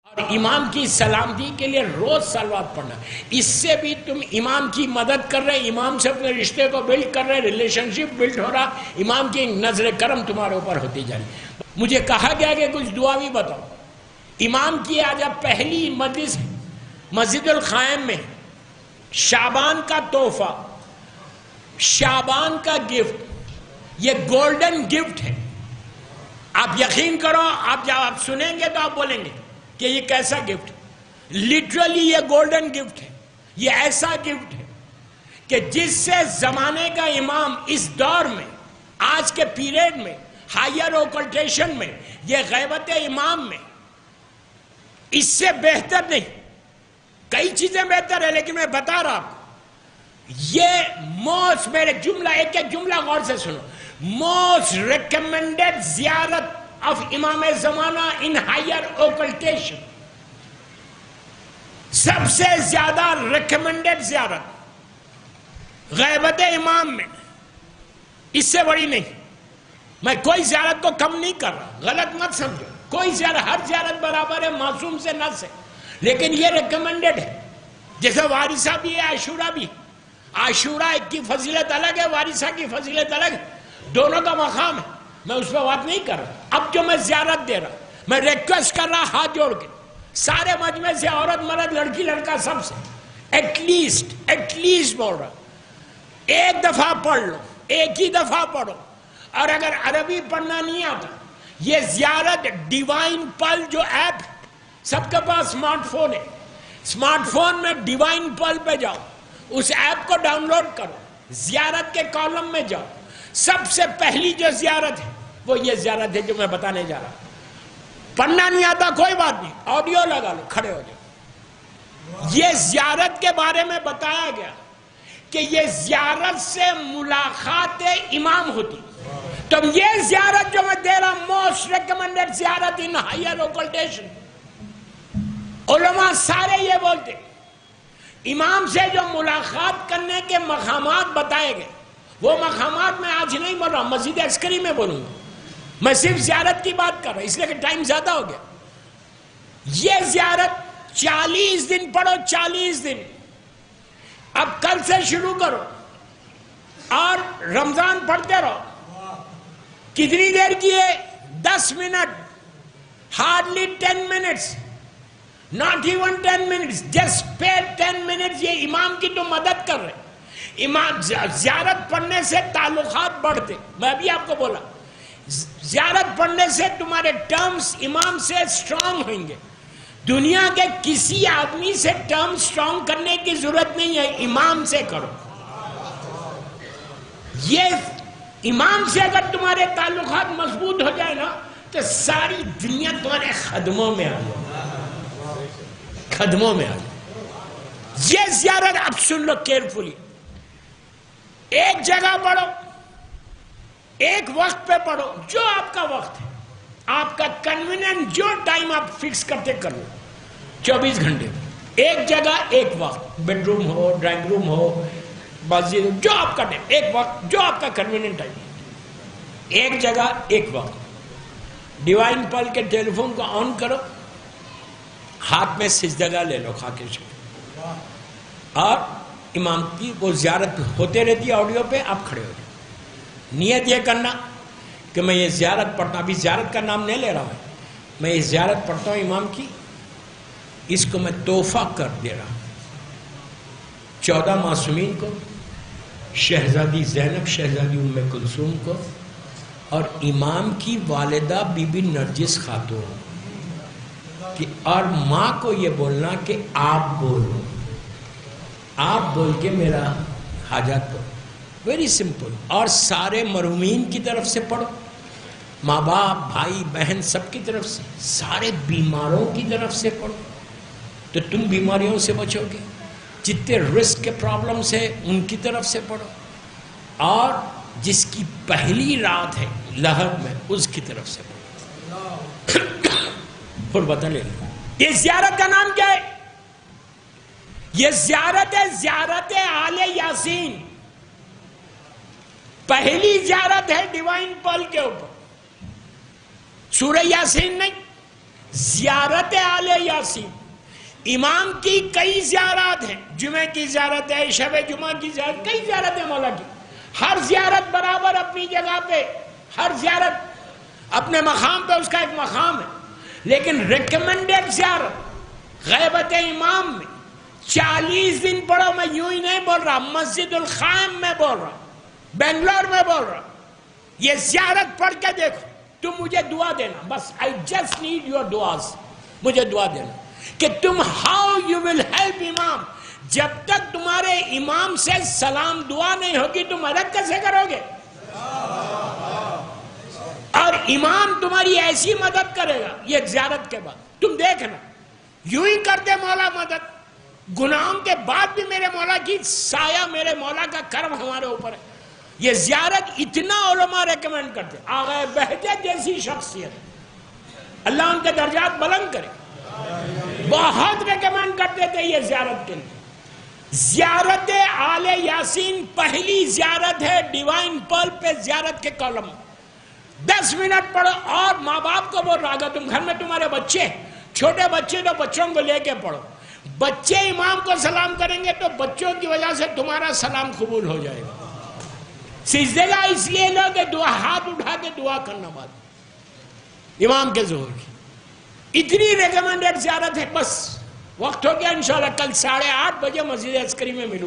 اور امام کی سلامتی کے لیے روز صلوات پڑھنا. اس سے بھی تم امام کی مدد کر رہے, امام سے اپنے رشتے کو بلڈ کر رہے, ریلیشن شپ بلڈ ہو رہا, امام کی نظر کرم تمہارے اوپر ہوتی جا رہی. مجھے کہا گیا کہ کچھ دعا بھی بتاؤ. امام کی آج اب پہلی مجلس مسجد القائم میں, شعبان کا تحفہ, شعبان کا گفٹ, یہ گولڈن گفٹ ہے. آپ یقین کرو, آپ جب آپ سنیں گے تو آپ بولیں گے کہ یہ کیسا گفٹ. لٹرلی یہ گولڈن گفٹ ہے. یہ ایسا گفٹ ہے کہ جس سے زمانے کا امام اس دور میں, آج کے پیریڈ میں, ہائر اوکلٹیشن میں, یہ غیبت امام میں, اس سے بہتر نہیں. کئی چیزیں بہتر ہے لیکن میں بتا رہا آپ کو, یہ موسٹ, میرے جملہ ایک ایک جملہ غور سے سنو, موسٹ ریکمینڈڈ زیارت of امام زمانہ in higher occultation. سب سے زیادہ ریکمینڈڈ زیارت غیبت امام میں, اس سے بڑی نہیں. میں کوئی زیارت کو کم نہیں کر رہا, غلط مت سمجھو. کوئی زیارت, ہر زیارت برابر ہے معصوم سے نہ سے, لیکن یہ ریکمینڈڈ ہے. جیسے وارثہ بھی ہے, عاشورہ بھی. عاشورہ کی فضیلت الگ ہے, وارثہ کی فضیلت الگ ہے, دونوں کا مقام ہے. میں اس پہ بات نہیں کر رہا. اب جو میں زیارت دے رہا, میں ریکویسٹ کر رہا ہاتھ جوڑ کے سارے مجمع سے, عورت مرد لڑکی لڑکا سب سے, ایٹ لیسٹ بول رہا, ایک دفعہ پڑھ لو, ایک ہی دفعہ پڑھو. اور اگر عربی پڑھنا نہیں آتا, یہ زیارت ڈیوائن پل جو ایپ ہے, سب کے پاس اسمارٹ فون ہے, اسمارٹ فون میں ڈیوائن پل پہ جاؤ, اس ایپ کو ڈاؤن لوڈ کرو, زیارت کے کالم میں جاؤ. سب سے پہلی جو زیارت ہے وہ یہ زیارت ہے جو میں بتانے جا رہا. پڑھنا نہیں آتا کوئی بات نہیں, آڈیو لگا لو, کھڑے ہو جاؤ. یہ زیارت کے بارے میں بتایا گیا کہ یہ زیارت سے ملاقات امام ہوتی. تو یہ زیارت جو میں دے رہا, موسٹ ریکمینڈڈ زیارت ان ہائر اوکلٹیشن. علماء سارے یہ بولتے, امام سے جو ملاقات کرنے کے مقامات بتائے گئے, وہ مقامات میں آج نہیں بول رہا, مسجد عسکری میں بولوں گا. میں صرف زیارت کی بات کر رہا ہوں اس لیے کہ ٹائم زیادہ ہو گیا. یہ زیارت 40 دن پڑھو, 40 دن. اب کل سے شروع کرو اور رمضان پڑھتے رہو. کتنی دیر کی ہے؟ 10 minute, hardly 10 minutes, not even 10 minutes, just spare 10 minutes. یہ امام کی تو مدد کر رہے. امام زیارت پڑھنے سے تعلقات بڑھتے. میں بھی آپ کو بولا, زیارت پڑھنے سے تمہارے ٹرمز امام سے سٹرونگ ہوئیں گے. دنیا کے کسی آدمی سے ٹرم سٹرونگ کرنے کی ضرورت نہیں ہے, امام سے کرو. یہ امام سے اگر تمہارے تعلقات مضبوط ہو جائے نا, تو ساری دنیا تمہارے خدموں میں آ جائے, خدموں میں آ جائے. یہ زیارت اب سن لو کیئرفلی. ایک جگہ پڑھو, ایک وقت پہ پڑھو, جو آپ کا وقت ہے, آپ کا کنوینئنٹ جو ٹائم آپ فکس کرتے کر لو. 24 گھنٹے ایک جگہ ایک وقت, بیڈ روم ہو, ڈرائنگ روم ہو, مسجد, جو آپ کا ٹائم, ایک وقت جو آپ کا کنوینئنٹ ٹائم, ایک جگہ ایک وقت. ڈیوائن پل کے ٹیلی فون کو آن کرو, ہاتھ میں سجدگاہ لے لو خاک شریف, اور امام کی وہ زیارت ہوتے رہتی ہے آڈیو پہ, آپ کھڑے ہو جائیں. نیت یہ کرنا کہ میں یہ زیارت پڑھتا ہوں, ابھی زیارت کا نام نہیں لے رہا ہوں, میں یہ زیارت پڑھتا ہوں امام کی, اس کو میں تحفہ کر دے رہا ہوں 14 معصومین کو, شہزادی زینب, شہزادی ام کلثوم کو, اور امام کی والدہ بی بی نرجس خاتون کی, اور ماں کو یہ بولنا کہ آپ بولو, آپ بول کے میرا حاجات پڑھو. Very simple. اور سارے مرحومین کی طرف سے پڑھو, ماں باپ بھائی بہن سب کی طرف سے, سارے بیماروں کی طرف سے پڑھو, تو تم بیماریوں سے بچو گے. جتنے رسک کے پرابلمس ہیں ان کی طرف سے پڑھو, اور جس کی پہلی رات ہے لہب میں اس کی طرف سے پڑھو. پھر بتا لے لو یہ زیارت کا نام کیا ہے. یہ زیارت ہے, زیارت آل یاسین. پہلی زیارت ہے ڈیوائن پل کے اوپر, سورہ یاسین نہیں, زیارت آل یاسین، امام کی کئی زیارات ہیں، جمعہ کی زیارت ہے، شب جمعہ کی زیارت، کئی زیارت ہے مولا کی، ہر زیارت برابر اپنی جگہ پہ، ہر زیارت اپنے مقام پہ اس کا ایک مقام ہے، لیکن ریکمنڈڈ زیارت غیبت امام میں 40 دن پڑھو، میں یوں ہی نہیں بول رہا، مسجد الخائم میں بول رہا، بنگلور میں بول رہا، یہ زیارت پڑھ کے دیکھو، تم مجھے دعا دینا، بس I just need your duas، مجھے دعا دینا کہ تم how you will help امام، جب تک تمہارے امام سے سلام دعا نہیں ہوگی تم مدد کیسے کرو گے؟ اور امام تمہاری ایسی مدد کرے گا یہ زیارت کے بعد، تم دیکھنا یوں ہی کرتے مولا مدد، گناہوں کے بعد بھی میرے مولا کی سایہ، میرے مولا کا کرم ہمارے اوپر ہے۔ یہ زیارت اتنا علماء ریکمینڈ کرتے، آغا بہجت جیسی شخصیت، اللہ ان کے درجات بلند کرے، بہت ریکمینڈ کرتے تھے یہ زیارت کے لیے۔ زیارت آل یاسین پہلی زیارت ہے ڈیوائن پرل پہ زیارت کے کالم، 10 منٹ پڑھو، اور ماں باپ کو بول رہا اگر تم گھر میں تمہارے بچے چھوٹے بچے تو بچوں کو لے کے پڑھو، بچے امام کو سلام کریں گے تو بچوں کی وجہ سے تمہارا سلام قبول ہو جائے گا۔ سجدے کا اس لیے لو کہ دعا ہاتھ اٹھا کے دعا کرنا بعد امام کے ظہور کی، اتنی ریکمنڈڈ زیارت ہے۔ بس وقت ہو گیا، انشاءاللہ کل 8:30 بجے مسجد عسکری میں ملوں۔